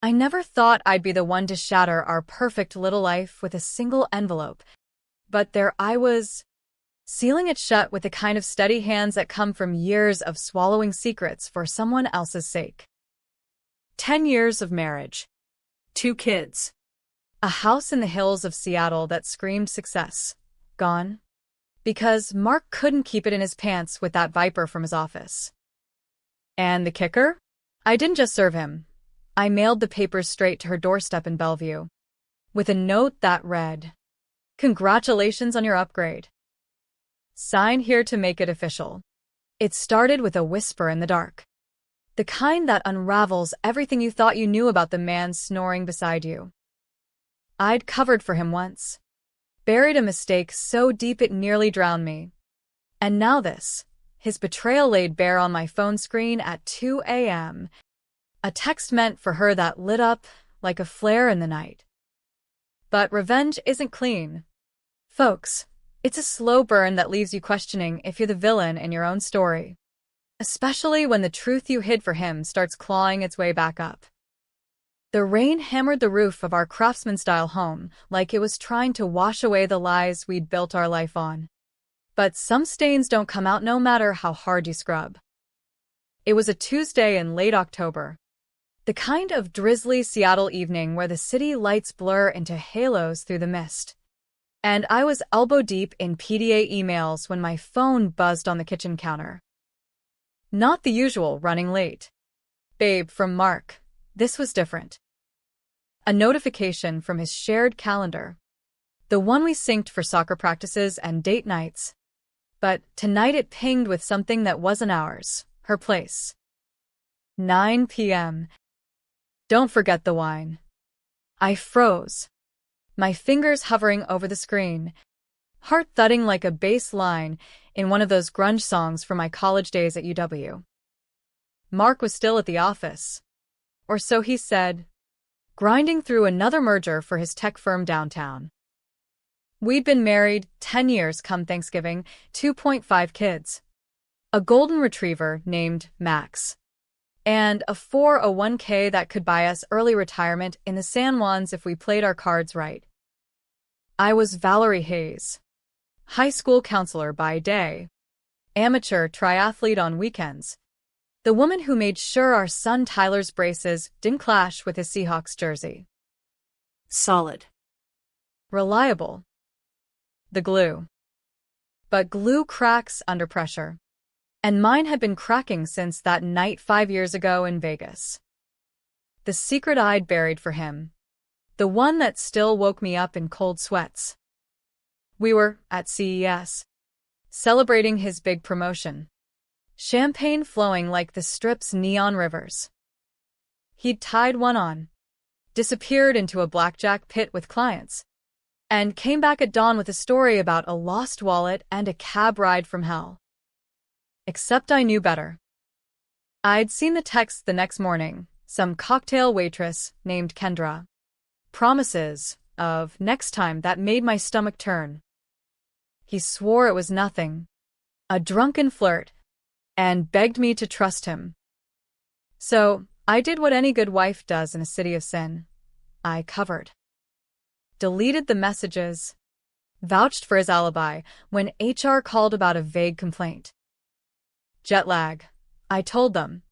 I never thought I'd be the one to shatter our perfect little life with a single envelope. But there I was, sealing it shut with the kind of steady hands that come from years of swallowing secrets for someone else's sake. 10 years of marriage. 2 kids. A house in the hills of Seattle that screamed success. Gone. Because Mark couldn't keep it in his pants with that viper from his office. And the kicker? I didn't just serve him. I mailed the papers straight to her doorstep in Bellevue, with a note that read, "Congratulations on your upgrade. Sign here to make it official." It started with a whisper in the dark. The kind that unravels everything you thought you knew about the man snoring beside you. I'd covered for him once. Buried a mistake so deep it nearly drowned me. And now this, his betrayal laid bare on my phone screen at 2 a.m. A text meant for her that lit up like a flare in the night. But revenge isn't clean. Folks, it's a slow burn that leaves you questioning if you're the villain in your own story. Especially when the truth you hid for him starts clawing its way back up. The rain hammered the roof of our craftsman-style home like it was trying to wash away the lies we'd built our life on. But some stains don't come out no matter how hard you scrub. It was a Tuesday in late October. The kind of drizzly Seattle evening where the city lights blur into halos through the mist. And I was elbow-deep in PDA emails when my phone buzzed on the kitchen counter. Not the usual running late. "Babe, from Mark." This was different. A notification from his shared calendar. The one we synced for soccer practices and date nights. But tonight it pinged with something that wasn't ours, her place. 9 p.m. Don't forget the wine. I froze. My fingers hovering over the screen. Heart thudding like a bass line in one of those grunge songs from my college days at UW. Mark was still at the office. Or so he said, grinding through another merger for his tech firm downtown. We'd been married 10 years come Thanksgiving, 2.5 kids. A golden retriever named Max. And a 401k that could buy us early retirement in the San Juans if we played our cards right. I was Valerie Hayes, high school counselor by day, amateur triathlete on weekends. The woman who made sure our son Tyler's braces didn't clash with his Seahawks jersey. Solid. Reliable. The glue. But glue cracks under pressure. And mine had been cracking since that night 5 years ago in Vegas. The secret I'd buried for him. The one that still woke me up in cold sweats. We were at CES, celebrating his big promotion. Champagne flowing like the Strip's neon rivers. He'd tied one on, disappeared into a blackjack pit with clients, and came back at dawn with a story about a lost wallet and a cab ride from hell. Except I knew better. I'd seen the text the next morning, some cocktail waitress named Kendra. Promises of next time that made my stomach turn. He swore it was nothing, a drunken flirt, and begged me to trust him. So, I did what any good wife does in a city of sin. I covered. Deleted the messages. Vouched for his alibi when HR called about a vague complaint. Jet lag, I told them.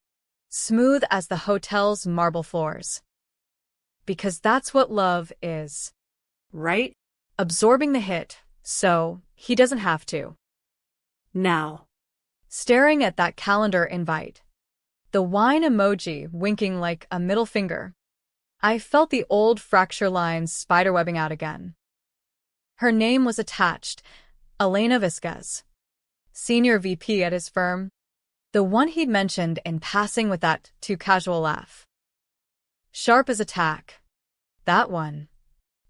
Smooth as the hotel's marble floors. Because that's what love is. Right? Absorbing the hit, so he doesn't have to. Now. Staring at that calendar invite. The wine emoji winking like a middle finger. I felt the old fracture lines spiderwebbing out again. Her name was attached, Elena Vasquez. Senior VP at his firm. The one he'd mentioned in passing with that too casual laugh. Sharp as a tack. That one.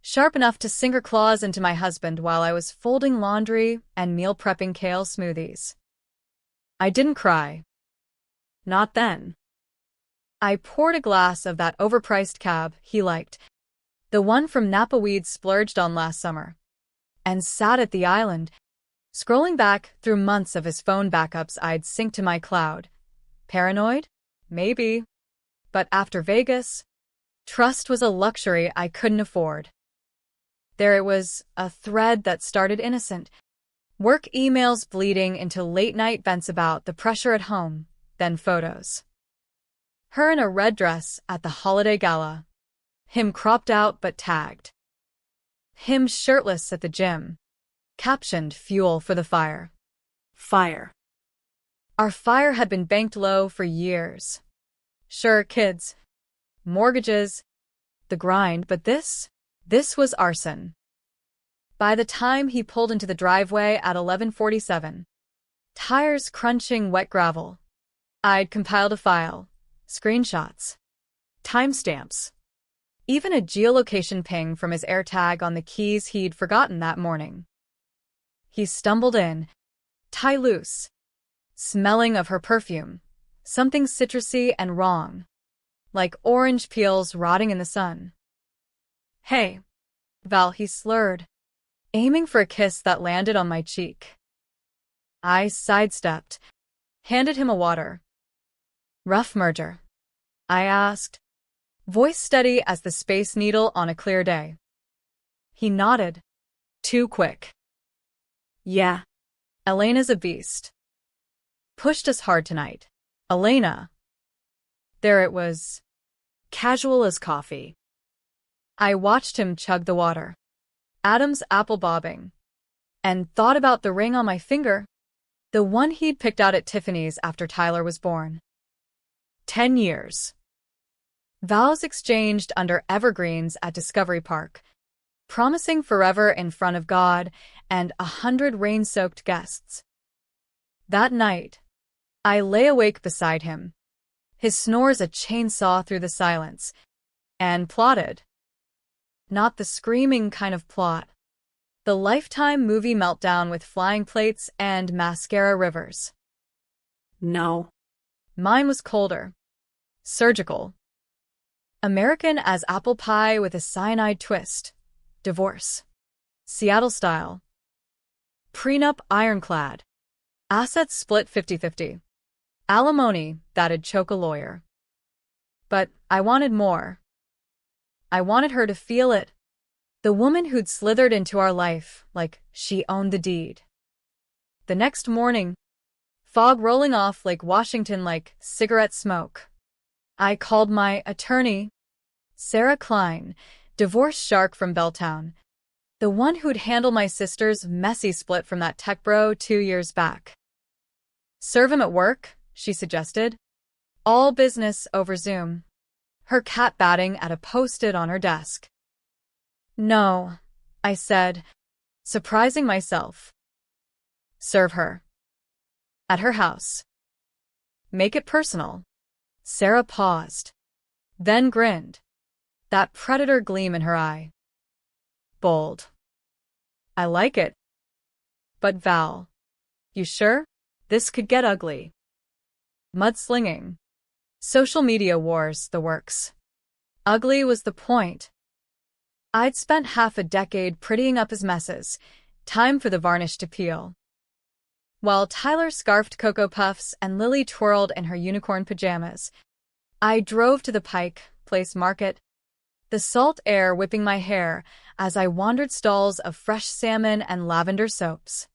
Sharp enough to sink her claws into my husband while I was folding laundry and meal prepping kale smoothies. I didn't cry. Not then. I poured a glass of that overpriced cab he liked, the one from Napa we'd splurged on last summer, and sat at the island, scrolling back through months of his phone backups I'd synced to my cloud. Paranoid? Maybe. But after Vegas, Trust was a luxury I couldn't afford. There it was, a thread that started innocent. Work emails bleeding into late-night vents about the pressure at home, then photos. Her in a red dress at the holiday gala. Him cropped out but tagged. Him shirtless at the gym. Captioned, "Fuel for the fire." Fire. Our fire had been banked low for years. Sure, kids, mortgages, the grind, but this was arson. By the time he pulled into the driveway at 11:47, tires crunching wet gravel, I'd compiled a file, screenshots, timestamps, even a geolocation ping from his AirTag on the keys he'd forgotten that morning. He stumbled in, tie loose, smelling of her perfume, something citrusy and wrong, like orange peels rotting in the sun. "Hey, Val," he slurred, aiming for a kiss that landed on my cheek. I sidestepped, handed him a water. "Rough merger?" I asked, voice steady as the Space Needle on a clear day. He nodded. "Too quick." Yeah. "Elena's a beast. Pushed us hard tonight." "Elena." There it was, casual as coffee. I watched him chug the water, Adam's apple bobbing, and thought about the ring on my finger, the one he'd picked out at Tiffany's after Tyler was born. 10 years. Vows exchanged under evergreens at Discovery Park, promising forever in front of God and 100 rain-soaked guests. That night, I lay awake beside him, his snores a chainsaw through the silence, and plotted. Not the screaming kind of plot. The Lifetime movie meltdown with flying plates and mascara rivers. No. Mine was colder. Surgical. American as apple pie with a cyanide twist. Divorce. Seattle style. Prenup ironclad. Assets split 50-50. Alimony that'd choke a lawyer. But I wanted more. I wanted her to feel it. The woman who'd slithered into our life like she owned the deed. The next morning, fog rolling off Lake Washington like cigarette smoke. I called my attorney, Sarah Klein, divorce shark from Belltown, the one who'd handle my sister's messy split from that tech bro 2 years back. "Serve him at work," she suggested. "All business over Zoom." Her cat batting at a post-it on her desk. "No," I said, surprising myself. "Serve her. At her house. Make it personal." Sarah paused, then grinned, that predator gleam in her eye. "Bold. I like it. But Val, you sure? This could get ugly." Mudslinging. Social media wars, the works. Ugly was the point. I'd spent half a decade prettying up his messes. Time for the varnish to peel. While Tyler scarfed Cocoa Puffs and Lily twirled in her unicorn pajamas, I drove to the Pike Place Market, the salt air whipping my hair as I wandered stalls of fresh salmon and lavender soaps.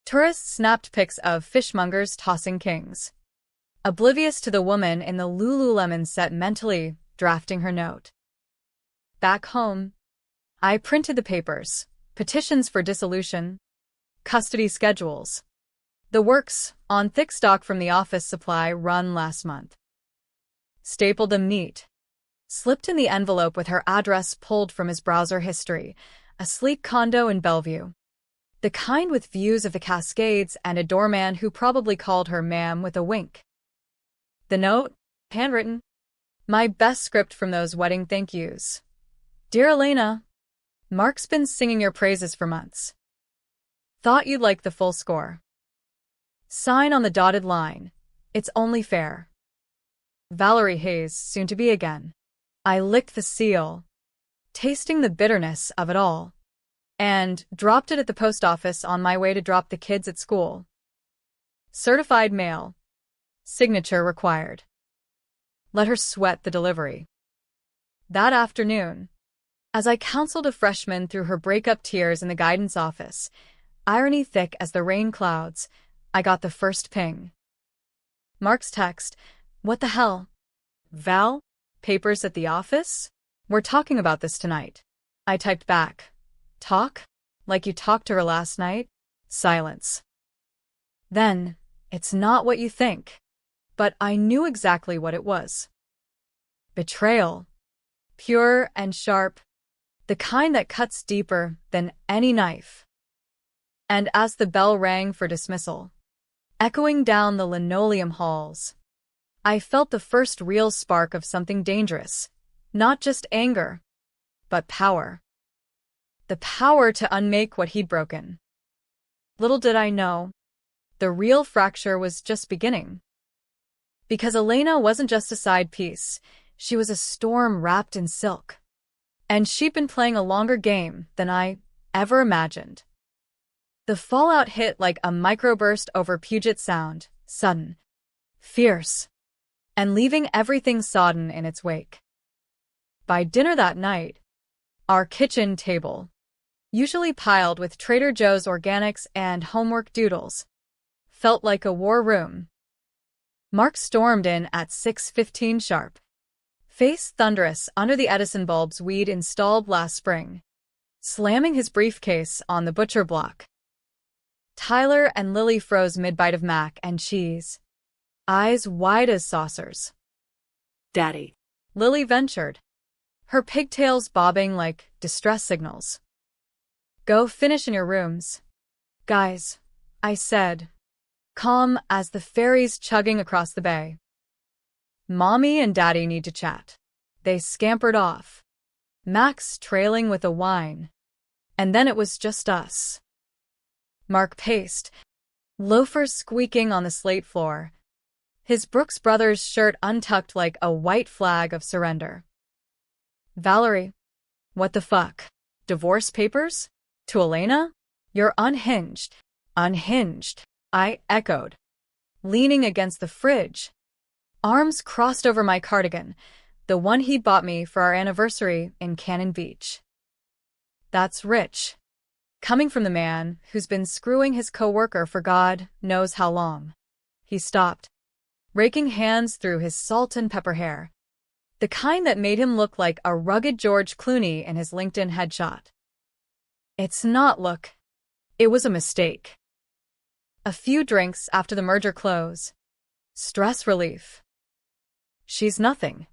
Tourists snapped pics of fishmongers tossing kings, oblivious to the woman in the Lululemon set mentally drafting her note. Back home, I printed the papers, petitions for dissolution, custody schedules, the works on thick stock from the office supply run last month. Stapled them neat, slipped in the envelope with her address pulled from his browser history, a sleek condo in Bellevue. The kind with views of the Cascades and a doorman who probably called her ma'am with a wink. The note, handwritten, my best script from those wedding thank yous. "Dear Elena, Mark's been singing your praises for months. Thought you'd like the full score. Sign on the dotted line. It's only fair. Valerie Hayes, soon to be again." I licked the seal, tasting the bitterness of it all, and dropped it at the post office on my way to drop the kids at school. Certified mail. Signature required. Let her sweat the delivery. That afternoon, as I counseled a freshman through her breakup tears in the guidance office, irony thick as the rain clouds, I got the first ping. Mark's text, "What the hell? Val? Papers at the office? We're talking about this tonight." I typed back, "Talk? Like you talked to her last night?" Silence. Then, "It's not what you think." But I knew exactly what it was. Betrayal. Pure and sharp. The kind that cuts deeper than any knife. And as the bell rang for dismissal, echoing down the linoleum halls, I felt the first real spark of something dangerous. Not just anger, but power. The power to unmake what he'd broken. Little did I know, the real fracture was just beginning. Because Elena wasn't just a side piece, she was a storm wrapped in silk. And she'd been playing a longer game than I ever imagined. The fallout hit like a microburst over Puget Sound, sudden, fierce, and leaving everything sodden in its wake. By dinner that night, our kitchen table, usually piled with Trader Joe's organics and homework doodles, felt like a war room. Mark stormed in at 6:15 sharp, face thunderous under the Edison bulbs we'd installed last spring, slamming his briefcase on the butcher block. Tyler and Lily froze mid-bite of mac and cheese, eyes wide as saucers. Daddy. Lily ventured, her pigtails bobbing like distress signals. "Go finish in your rooms, guys," I said, calm as the ferries chugging across the bay. "Mommy and Daddy need to chat." They scampered off, Max trailing with a whine. And then it was just us. Mark paced, loafers squeaking on the slate floor, his Brooks Brothers shirt untucked like a white flag of surrender. "Valerie, what the fuck? Divorce papers? To Elena? You're unhinged." "Unhinged," I echoed, leaning against the fridge, arms crossed over my cardigan, the one he'd bought me for our anniversary in Cannon Beach. That's rich, coming from the man who's been screwing his coworker for God knows how long. He stopped, raking hands through his salt and pepper hair, the kind that made him look like a rugged George Clooney in his LinkedIn headshot. "It's not look. It was a mistake." A few drinks after the merger close. Stress relief. "She's nothing."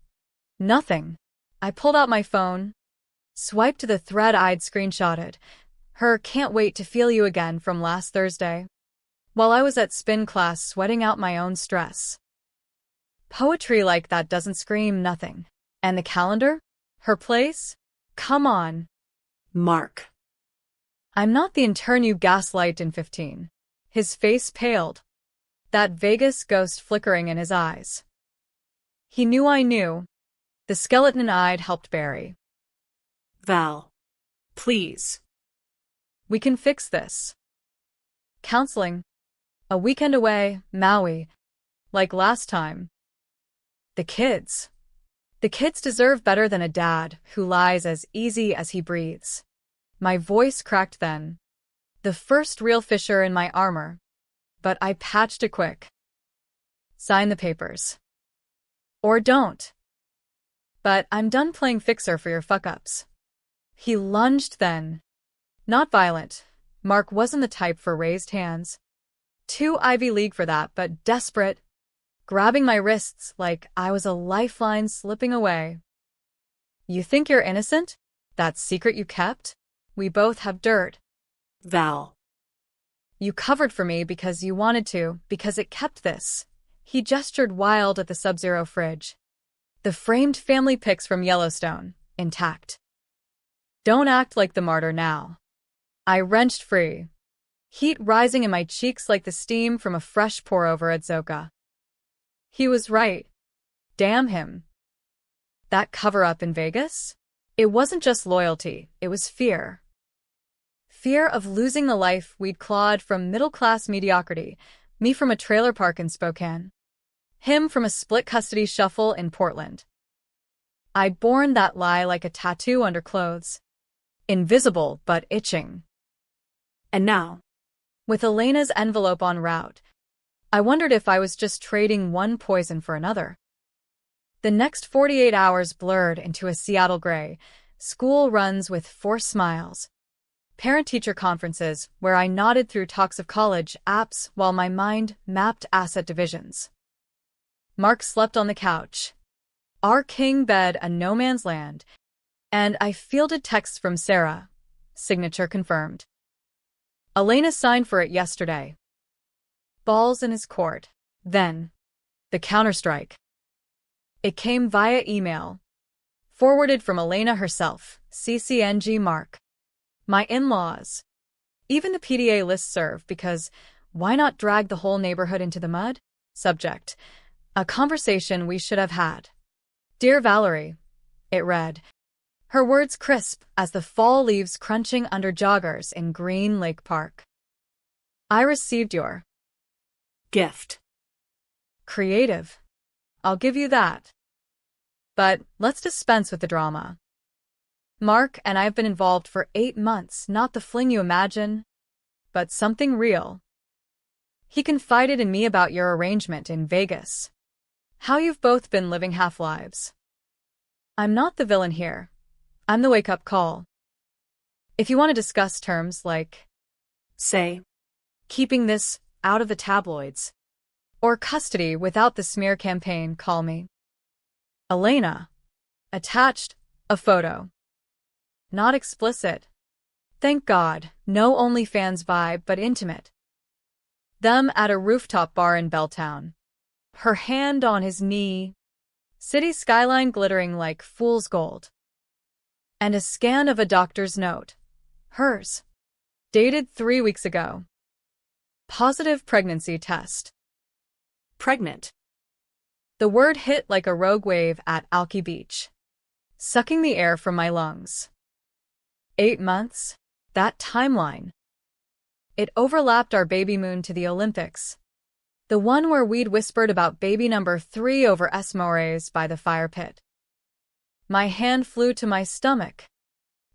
Nothing. I pulled out my phone, swiped to the thread I'd screenshotted. Her "can't wait to feel you again" from last Thursday, while I was at spin class sweating out my own stress. Poetry like that doesn't scream nothing. And the calendar? Her place? Come on. Mark. "I'm not the intern you gaslight in 15. His face paled, that Vegas ghost flickering in his eyes. He knew I knew. The skeleton I'd helped bury. "Val. Please. We can fix this." Counseling. A weekend away, Maui. Like last time. The kids. The kids deserve better than a dad who lies as easy as he breathes. My voice cracked then. The first real fissure in my armor. But I patched it quick. "Sign the papers. Or don't. But I'm done playing fixer for your fuck-ups." He lunged then. Not violent. Mark wasn't the type for raised hands. Too Ivy League for that, but desperate, grabbing my wrists like I was a lifeline slipping away. "You think you're innocent? That secret you kept? We both have dirt." "Val. "You covered for me because you wanted to, because it kept this." He gestured wild at the Sub-Zero fridge. The framed family pics from Yellowstone, intact. "Don't act like the martyr now." I wrenched free, heat rising in my cheeks like the steam from a fresh pour-over at Zoka. He was right. Damn him. That cover-up in Vegas? It wasn't just loyalty, it was fear. Fear of losing the life we'd clawed from middle-class mediocrity, me from a trailer park in Spokane, him from a split-custody shuffle in Portland. I borne that lie like a tattoo under clothes. Invisible but itching. And now, With Elena's envelope en route, I wondered if I was just trading one poison for another. The next 48 hours blurred into a Seattle gray, school runs with forced smiles, parent-teacher conferences where I nodded through talks of college apps while my mind mapped asset divisions. Mark slept on the couch, our king bed a no-man's land, and I fielded texts from Sarah, signature confirmed. Elena signed for it yesterday. Balls in his court. Then, the counterstrike. It came via email, forwarded from Elena herself, CCNG Mark. My in-laws. Even the PDA listserv because why not drag the whole neighborhood into the mud? Subject. A conversation we should have had. Dear Valerie, it read, her words crisp as the fall leaves crunching under joggers in Green Lake Park. I received your gift. creative. I'll give you that. But let's dispense with the drama. Mark and I have been involved for 8 months, not the fling you imagine, but something real. He confided in me about your arrangement in Vegas. How you've both been living half-lives. I'm not the villain here. I'm the wake-up call. If you want to discuss terms like, Say, keeping this out of the tabloids, or custody without the smear campaign, call me. Elena. Attached, a photo. Not explicit. Thank God, no OnlyFans vibe but intimate. Them at a rooftop bar in Belltown. Her hand on his knee. City skyline glittering like fool's gold. And a scan of a doctor's note. Hers. Dated 3 weeks ago. Positive pregnancy test. pregnant. The word hit like a rogue wave at Alki Beach, sucking the air from my lungs. 8 months? That timeline. It overlapped our baby moon to the Olympics. The one where we'd whispered about baby number 3 over Esmores by the fire pit. My hand flew to my stomach.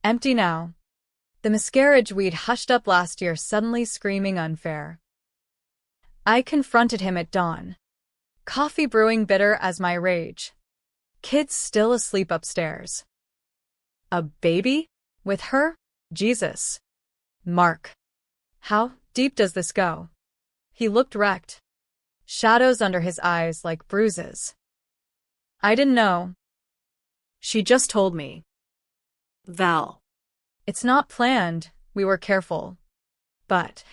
Empty now. The miscarriage we'd hushed up last year suddenly screaming unfair. I confronted him at dawn. Coffee brewing bitter as my rage. Kids still asleep upstairs. A baby? With her? Jesus. Mark. How deep does this go? He looked wrecked. Shadows under his eyes like bruises. I didn't know. She just told me. Val. It's not planned, we were careful. But.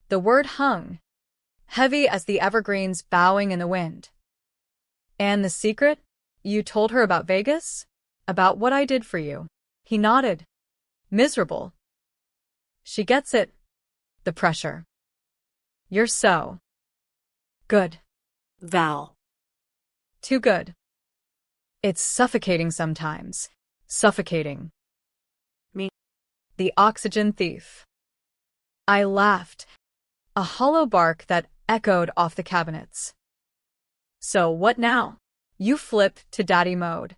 The word hung, heavy as the evergreens bowing in the wind. And the secret? You told her about Vegas? About what I did for you? He nodded. Miserable. She gets it. The pressure. You're so good. Val. Too good. It's suffocating sometimes. Suffocating. Me. The oxygen thief. I laughed, a hollow bark that echoed off the cabinets. So what now? You flip to daddy mode.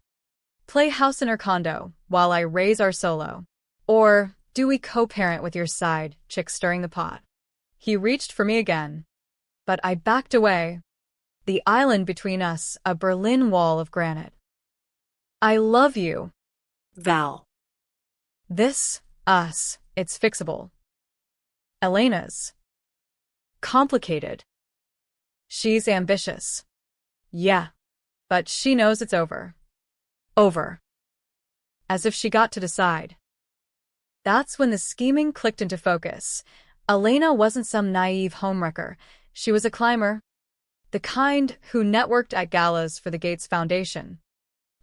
Play house in her condo while I raise our solo. Or do we co-parent with your side chick stirring the pot? He reached for me again, but I backed away. The island between us, a Berlin Wall of granite. I love you. Val. This, us, it's fixable. Elena's. Complicated. She's ambitious. Yeah, but she knows it's over. Over. As if she got to decide. That's when the scheming clicked into focus. Elena wasn't some naive homewrecker. She was a climber. The kind who networked at galas for the Gates Foundation.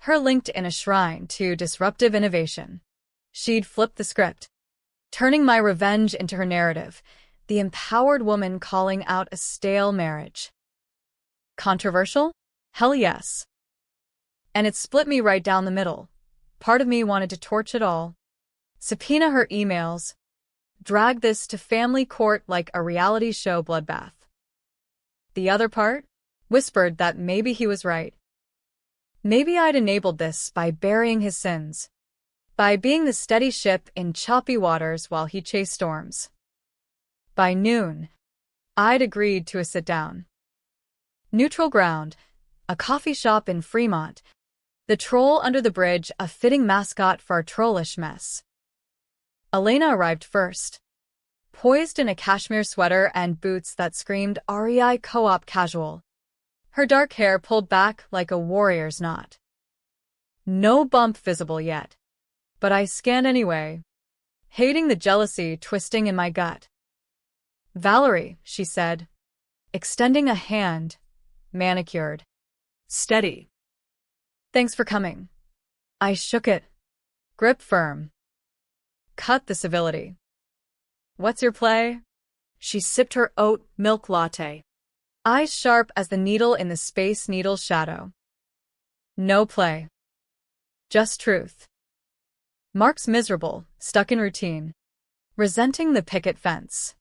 Her linked in a shrine to disruptive innovation. She'd flipped the script, turning my revenge into her narrative, the empowered woman calling out a stale marriage. Controversial? Hell yes. And it split me right down the middle. Part of me wanted to torch it all. Subpoena her emails. Drag this to family court like a reality show bloodbath. The other part? Whispered that maybe he was right. Maybe I'd enabled this by burying his sins, by being the steady ship in choppy waters while he chased storms. By noon, I'd agreed to a sit-down. Neutral ground, a coffee shop in Fremont, the troll under the bridge a fitting mascot for our trollish mess. Elena arrived first, poised in a cashmere sweater and boots that screamed REI Co-op casual, her dark hair pulled back like a warrior's knot. No bump visible yet, but I scanned anyway, hating the jealousy twisting in my gut. "Valerie," she said, extending a hand, manicured. Steady. "Thanks for coming." I shook it, grip firm. Cut the civility. "What's your play?" She sipped her oat milk latte. Eyes sharp as the needle in the Space Needle's shadow. "No play. Just truth. Mark's miserable, stuck in routine, resenting the picket fence.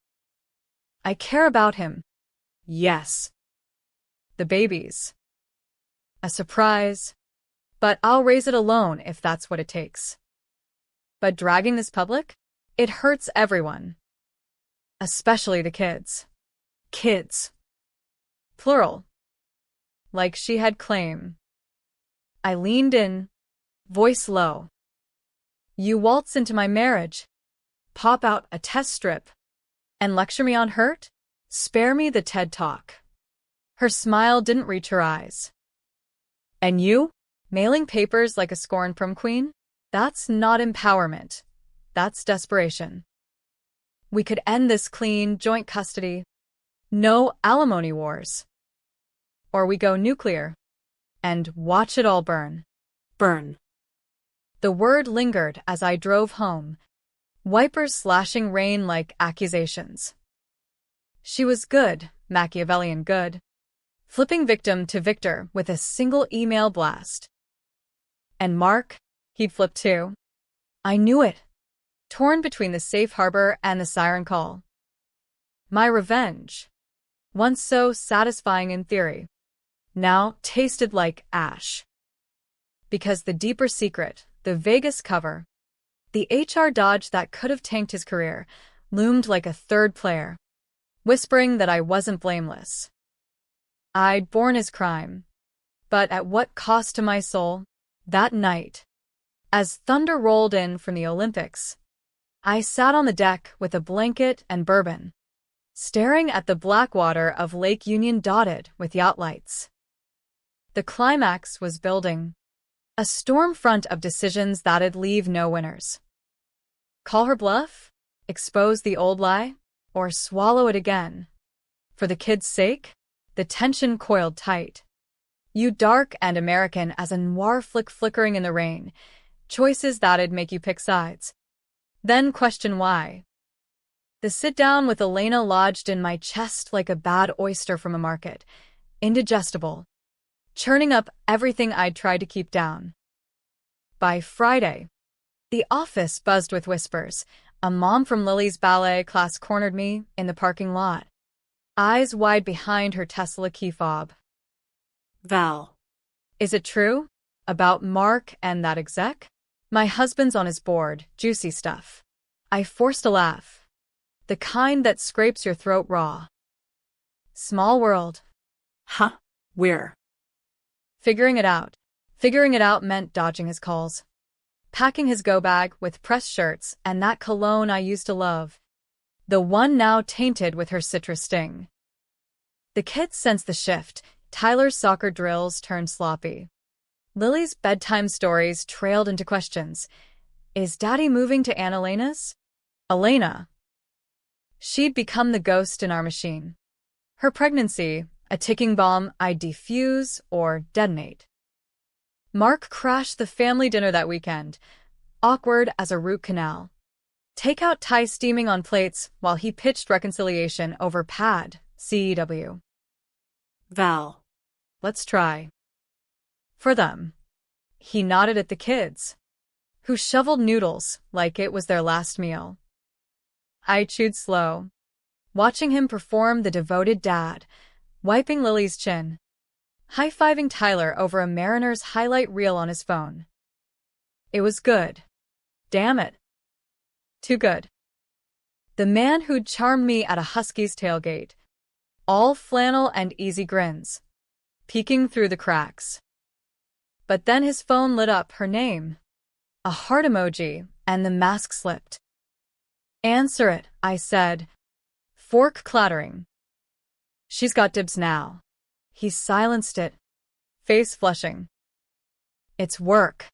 I care about him. Yes. The babies. A surprise. But I'll raise it alone if that's what it takes. But dragging this public? It hurts everyone. Especially the kids. Kids. Plural. Like she had claim. I leaned in, voice low. You waltz into my marriage, pop out a test strip, and lecture me on hurt? Spare me the TED Talk. Her smile didn't reach her eyes. And you? Mailing papers like a scorned prom queen? That's not empowerment. That's desperation. We could end this clean, joint custody. No alimony wars. Or we go nuclear and watch it all burn. Burn. The word lingered as I drove home, wipers slashing rain like accusations. She was good, Machiavellian good, flipping victim to victor with a single email blast. And Mark, he'd flipped too. I knew it, torn between the safe harbor and the siren call. My revenge, once so satisfying in theory, now tasted like ash. Because the deeper secret, the Vegas cover, the HR dodge that could have tanked his career, loomed like a third player, whispering that I wasn't blameless. I'd borne his crime, but at what cost to my soul? That night, as thunder rolled in from the Olympics, I sat on the deck with a blanket and bourbon, staring at the black water of Lake Union dotted with yacht lights. The climax was building. A storm front of decisions that'd leave no winners. Call her bluff? Expose the old lie? Or swallow it again? For the kids' sake? The tension coiled tight. You dark and American as a noir flick flickering in the rain. Choices that'd make you pick sides. Then question why. The sit-down with Elena lodged in my chest like a bad oyster from a market. Indigestible. Churning up everything I'd tried to keep down. By Friday, the office buzzed with whispers. A mom from Lily's ballet class cornered me in the parking lot, eyes wide behind her Tesla key fob. Val. Is it true? About Mark and that exec? My husband's on his board, juicy stuff. I forced a laugh. The kind that scrapes your throat raw. Small world. Huh? Where? Figuring it out. Figuring it out meant dodging his calls. Packing his go-bag with pressed shirts and that cologne I used to love. The one now tainted with her citrus sting. The kids sensed the shift. Tyler's soccer drills turned sloppy. Lily's bedtime stories trailed into questions. Is Daddy moving to Aunt Elena's? Elena. She'd become the ghost in our machine. Her pregnancy, a ticking bomb I'd defuse or detonate. Mark crashed the family dinner that weekend, awkward as a root canal. Takeout Thai steaming on plates while he pitched reconciliation over pad, CEW. Val. Let's try. For them. He nodded at the kids, who shoveled noodles like it was their last meal. I chewed slow, watching him perform the devoted dad, wiping Lily's chin. high-fiving Tyler over a Mariner's highlight reel on his phone. It was good. Damn it. Too good. The man who'd charmed me at a Husky's tailgate. All flannel and easy grins, peeking through the cracks. But then his phone lit up her name. A heart emoji, and the mask slipped. Answer it, I said, fork clattering. She's got dibs now. He silenced it, face flushing. It's work.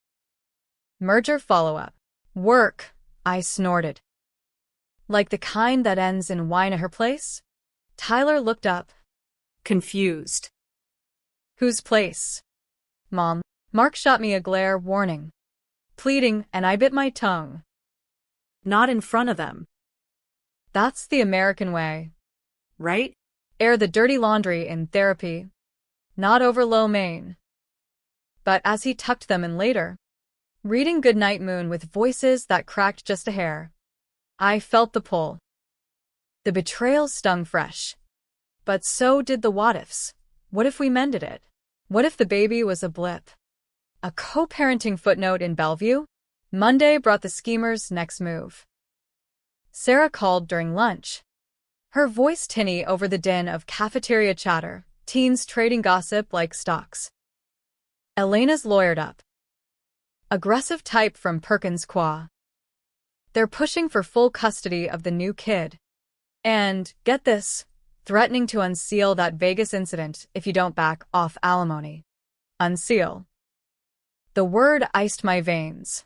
Merger follow-up. Work, I snorted. Like the kind that ends in wine at her place? Tyler looked up. Confused. Whose place? Mom. Mark shot me a glare warning. Pleading, and I bit my tongue. Not in front of them. That's the American way. Right? Air the dirty laundry in therapy. Not over lo mein. But as he tucked them in later, reading Goodnight Moon with voices that cracked just a hair, I felt the pull. The betrayal stung fresh. But so did the what-ifs. What if we mended it? What if the baby was a blip? A co-parenting footnote in Bellevue? Monday brought the schemers' next move. Sarah called during lunch. Her voice tinny over the din of cafeteria chatter, teens trading gossip like stocks. Elena's lawyered up. Aggressive type from Perkins Qua. They're pushing for full custody of the new kid. And, get this, threatening to unseal that Vegas incident if you don't back off alimony. Unseal. The word iced my veins.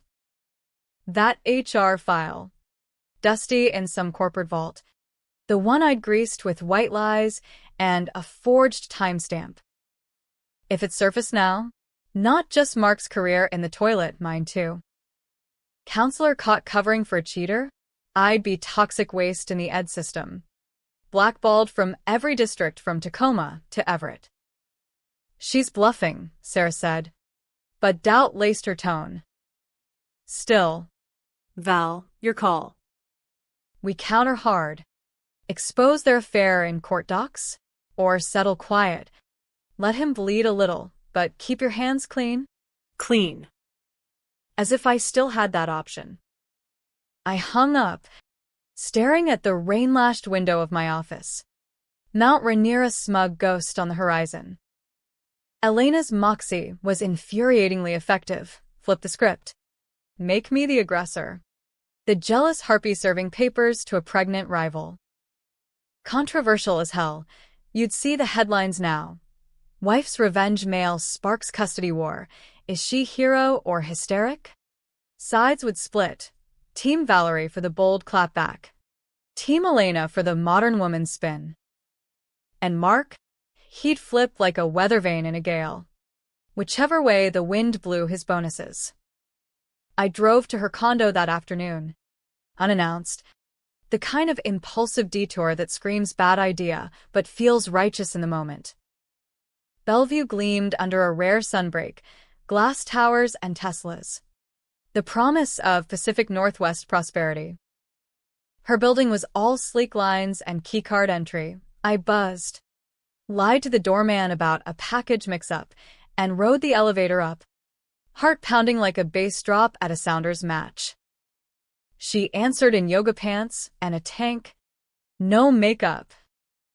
That HR file. Dusty in some corporate vault. The one I'd greased with white lies and a forged timestamp. If it surfaced now, not just Mark's career in the toilet, mine too. Counselor caught covering for a cheater? I'd be toxic waste in the ed system. Blackballed from every district from Tacoma to Everett. She's bluffing, Sarah said. But doubt laced her tone. Still. Val, your call. We counter hard. Expose their affair in court docs? Or settle quiet. Let him bleed a little, but keep your hands clean? Clean. As if I still had that option. I hung up, staring at the rain-lashed window of my office. Mount Rainier a smug ghost on the horizon. Elena's moxie was infuriatingly effective. Flip the script. Make me the aggressor. The jealous harpy serving papers to a pregnant rival. Controversial as hell. You'd see the headlines now. Wife's revenge mail sparks custody war. Is she hero or hysteric? Sides would split. Team Valerie for the bold clapback. Team Elena for the modern woman spin. And Mark? He'd flip like a weather vane in a gale. Whichever way the wind blew his bonuses. I drove to her condo that afternoon. Unannounced. The kind of impulsive detour that screams bad idea but feels righteous in the moment. Bellevue gleamed under a rare sunbreak, glass towers and Teslas. The promise of Pacific Northwest prosperity. Her building was all sleek lines and keycard entry. I buzzed. Lied to the doorman about a package mix-up, and rode the elevator up. Heart pounding like a bass drop at a Sounders match. She answered in yoga pants and a tank. No makeup.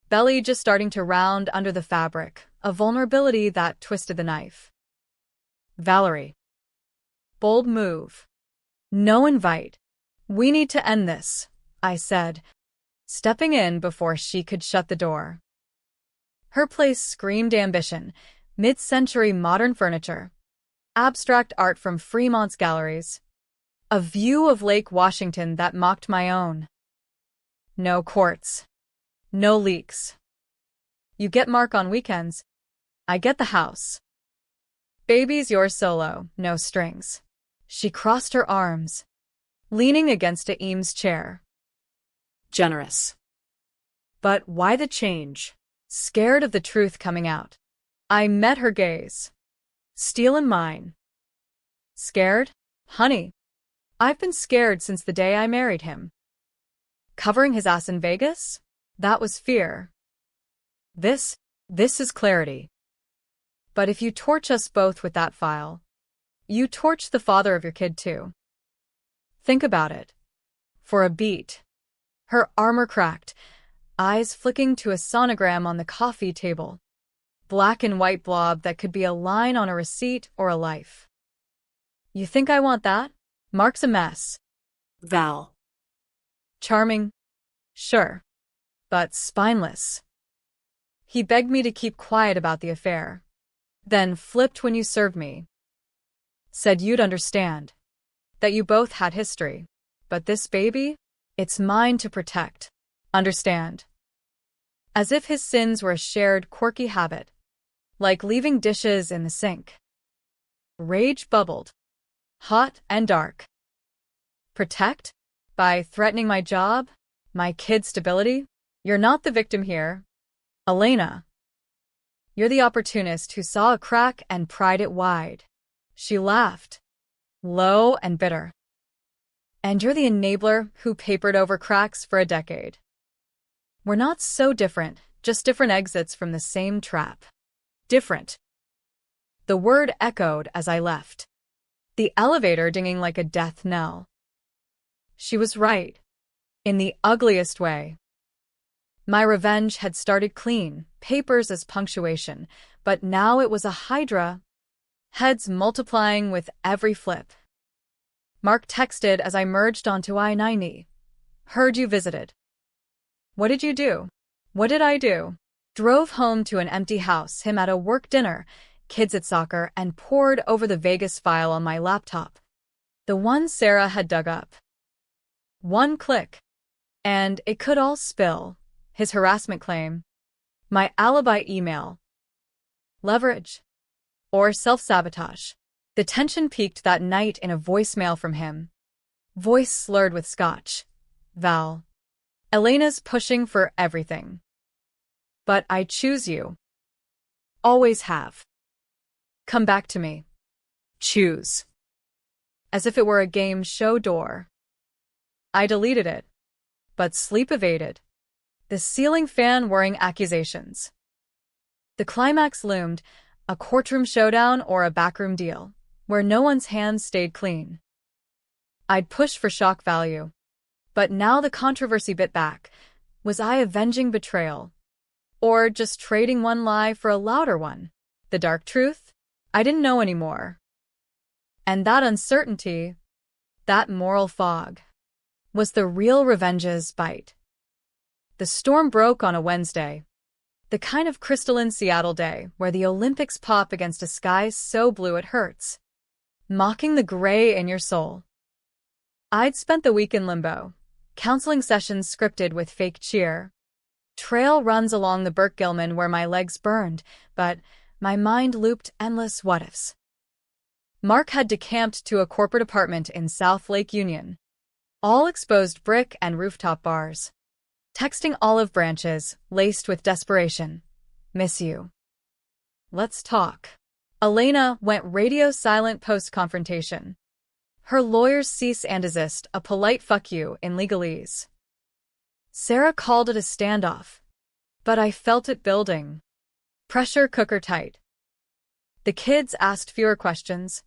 Belly just starting to round under the fabric, a vulnerability that twisted the knife. Valerie. Bold move. No invite. We need to end this, I said, stepping in before she could shut the door. Her place screamed ambition, mid-century modern furniture, abstract art from Fremont's galleries, a view of Lake Washington that mocked my own. No courts. No leaks. You get Mark on weekends. I get the house. Baby's yours solo, no strings. She crossed her arms, leaning against Eames' chair. Generous. But why the change? Scared of the truth coming out. I met her gaze. Stealing mine. Scared? Honey, I've been scared since the day I married him. Covering his ass in Vegas? That was fear. This is clarity. But if you torch us both with that file, you torch the father of your kid too. Think about it. For a beat. Her armor cracked, eyes flicking to a sonogram on the coffee table. Black and white blob that could be a line on a receipt or a life. You think I want that? Mark's a mess. Val. Charming? Sure. But spineless. He begged me to keep quiet about the affair. Then flipped when you served me. Said you'd understand. That you both had history. But this baby? It's mine to protect. Understand? As if his sins were a shared, quirky habit. Like leaving dishes in the sink. Rage bubbled. Hot and dark. Protect? By threatening my job? My kid's stability? You're not the victim here. Elena. You're the opportunist who saw a crack and pried it wide. She laughed. Low and bitter. And you're the enabler who papered over cracks for a decade. We're not so different, just different exits from the same trap. Different. The word echoed as I left. The elevator dinging like a death knell. She was right. In the ugliest way. My revenge had started clean, papers as punctuation, but now it was a hydra. Heads multiplying with every flip. Mark texted as I merged onto I-90. Heard you visited. What did you do? What did I do? Drove home to an empty house, him at a work dinner, kids at soccer, and pored over the Vegas file on my laptop. The one Sarah had dug up. One click. And it could all spill. His harassment claim. My alibi email. Leverage. Or self-sabotage. The tension peaked that night in a voicemail from him. Voice slurred with scotch. Val. Elena's pushing for everything. But I choose you. Always have. Come back to me. Choose. As if it were a game show door. I deleted it. But sleep evaded. The ceiling fan whirring accusations. The climax loomed, a courtroom showdown or a backroom deal, where no one's hands stayed clean. I'd push for shock value. But now the controversy bit back. Was I avenging betrayal? Or just trading one lie for a louder one? The dark truth? I didn't know anymore. And that uncertainty, that moral fog, was the real revenge's bite. The storm broke on a Wednesday. The kind of crystalline Seattle day where the Olympics pop against a sky so blue it hurts. Mocking the gray in your soul. I'd spent the week in limbo. Counseling sessions scripted with fake cheer. Trail runs along the Burke-Gilman where my legs burned, but my mind looped endless what-ifs. Mark had decamped to a corporate apartment in South Lake Union. All exposed brick and rooftop bars. Texting olive branches, laced with desperation. Miss you. Let's talk. Elena went radio silent post-confrontation. Her lawyers cease and desist, a polite fuck you in legalese. Sarah called it a standoff. But I felt it building. Pressure cooker tight. The kids asked fewer questions.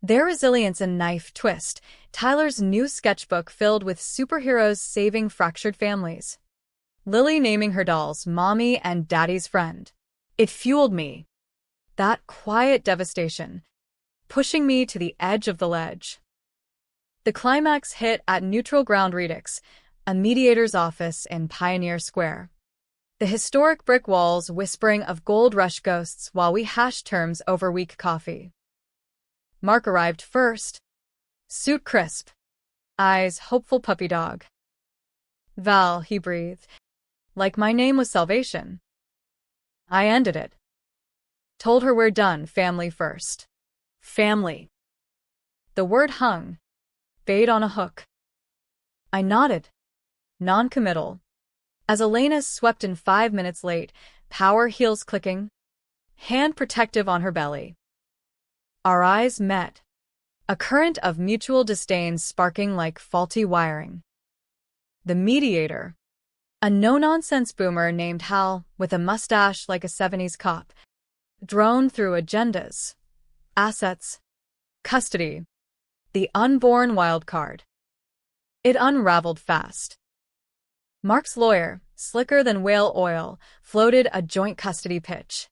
Their resilience and knife twist, Tyler's new sketchbook filled with superheroes saving fractured families. Lily naming her dolls Mommy and Daddy's friend. It fueled me. That quiet devastation, pushing me to the edge of the ledge. The climax hit at Neutral Ground Redux, a mediator's office in Pioneer Square. The historic brick walls whispering of gold rush ghosts while we hashed terms over weak coffee. Mark arrived first. Suit crisp. Eyes hopeful puppy dog. Val, he breathed. Like my name was salvation. I ended it. Told her we're done, family first. Family. The word hung. Bait on a hook. I nodded. Non-committal. As Elena swept in 5 minutes late, power heels clicking. Hand protective on her belly. Our eyes met. A current of mutual disdain sparking like faulty wiring. The mediator. A no-nonsense boomer named Hal, with a mustache like a 70s cop. Drone through agendas, assets, custody, the unborn wild card. It unraveled fast. Mark's lawyer, slicker than whale oil, floated a joint custody pitch.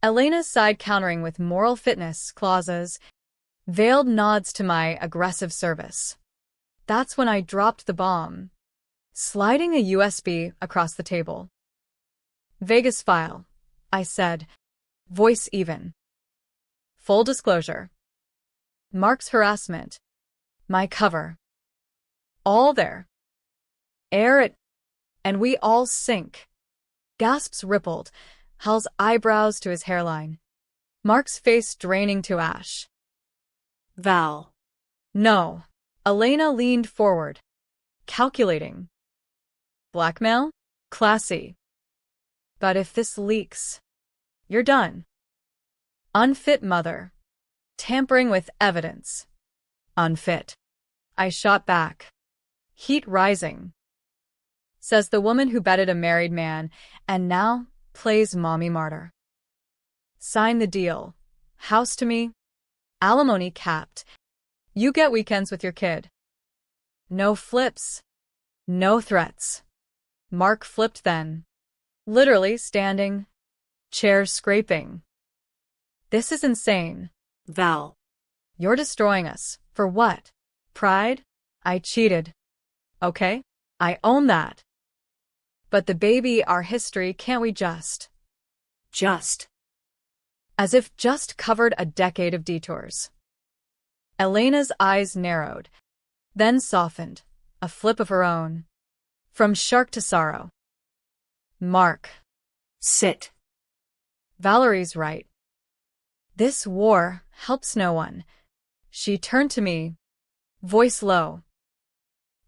Elena's side countering with moral fitness clauses, veiled nods to my aggressive service. That's when I dropped the bomb, sliding a USB across the table. Vegas file, I said, voice even. Full disclosure. Mark's harassment. My cover. All there. Air it, and we all sink. Gasps rippled, Hal's eyebrows to his hairline. Mark's face draining to ash. Val. No. Elena leaned forward. Calculating. Blackmail? Classy. But if this leaks, you're done. Unfit mother. Tampering with evidence. Unfit. I shot back. Heat rising. Says the woman who bedded a married man and now plays mommy martyr. Sign the deal. House to me. Alimony capped. You get weekends with your kid. No flips. No threats. Mark flipped then. Literally standing. Chairs scraping. This is insane. Val. You're destroying us. For what? Pride? I cheated. Okay? I own that. But the baby, our history, can't we just? Just. As if just covered a decade of detours. Elena's eyes narrowed, then softened, a flip of her own. From shark to sorrow. Mark. Sit. Valerie's right. This war helps no one. She turned to me, voice low.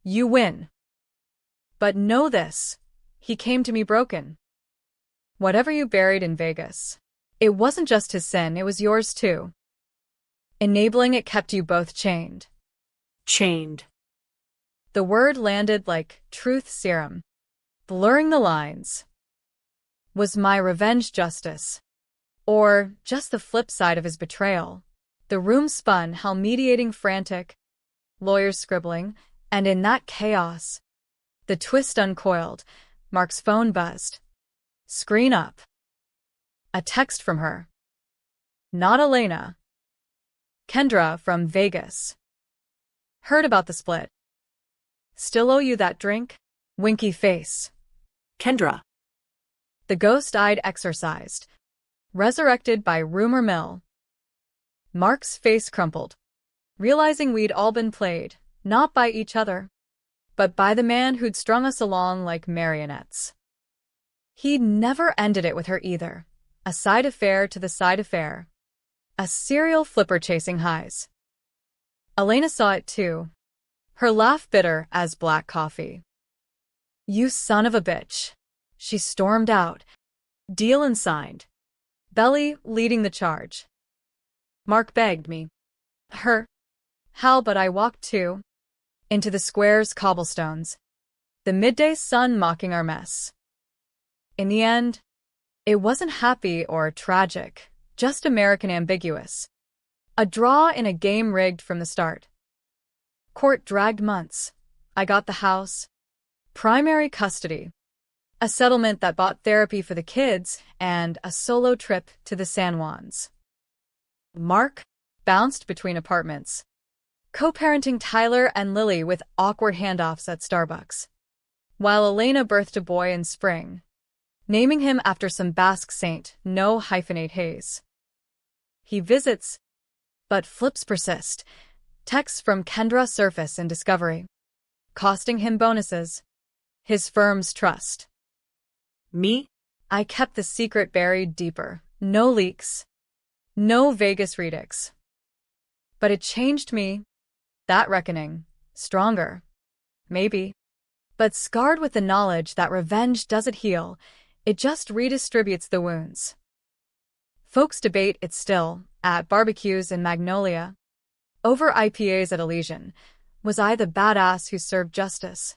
You win. But know this, he came to me broken. Whatever you buried in Vegas, it wasn't just his sin, it was yours too. Enabling it kept you both chained. Chained. The word landed like truth serum, blurring the lines. Was my revenge justice? Or just the flip side of his betrayal? The room spun, Hal mediating frantic, lawyers scribbling, and in that chaos, the twist uncoiled, Mark's phone buzzed. Screen up. A text from her. Not Elena. Kendra from Vegas. Heard about the split. Still owe you that drink? Winky face. Kendra. The ghost-eyed exorcised. Resurrected by rumor mill. Mark's face crumpled, realizing we'd all been played, not by each other, but by the man who'd strung us along like marionettes. He'd never ended it with her either. A side affair to the side affair. A serial flipper chasing highs. Elena saw it too, her laugh bitter as black coffee. You son of a bitch. She stormed out. Deal and signed. Belly leading the charge. Mark begged me. Her. Hal, but I walked too. Into the square's cobblestones. The midday sun mocking our mess. In the end, it wasn't happy or tragic, just American ambiguous. A draw in a game rigged from the start. Court dragged months. I got the house. Primary custody. A settlement that bought therapy for the kids and a solo trip to the San Juans. Mark bounced between apartments, co-parenting Tyler and Lily with awkward handoffs at Starbucks, while Elena birthed a boy in spring, naming him after some Basque saint, no hyphenate Hayes. He visits, but flips persist. Texts from Kendra surface in discovery, costing him bonuses. His firm's trust. Me? I kept the secret buried deeper. No leaks. No Vegas redux. But it changed me. That reckoning. Stronger. Maybe. But scarred with the knowledge that revenge doesn't heal, it just redistributes the wounds. Folks debate it still, at barbecues in Magnolia. Over IPAs at Elysian. Was I the badass who served justice?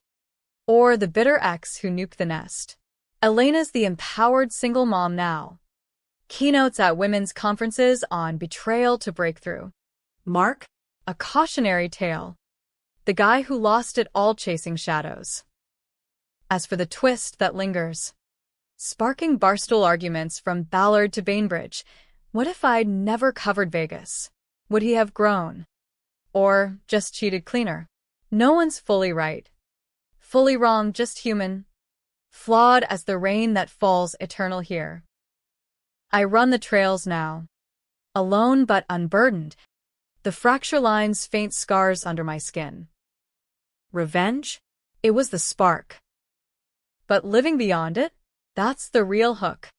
Or the bitter ex who nuked the nest? Elena's the empowered single mom now. Keynotes at women's conferences on betrayal to breakthrough. Mark? A cautionary tale. The guy who lost it all chasing shadows. As for the twist that lingers, sparking barstool arguments from Ballard to Bainbridge, what if I'd never covered Vegas? Would he have grown? Or just cheated cleaner? No one's fully right. Fully wrong, just human. Flawed as the rain that falls eternal here. I run the trails now. Alone but unburdened. The fracture lines faint scars under my skin. Revenge? It was the spark. But living beyond it, that's the real hook.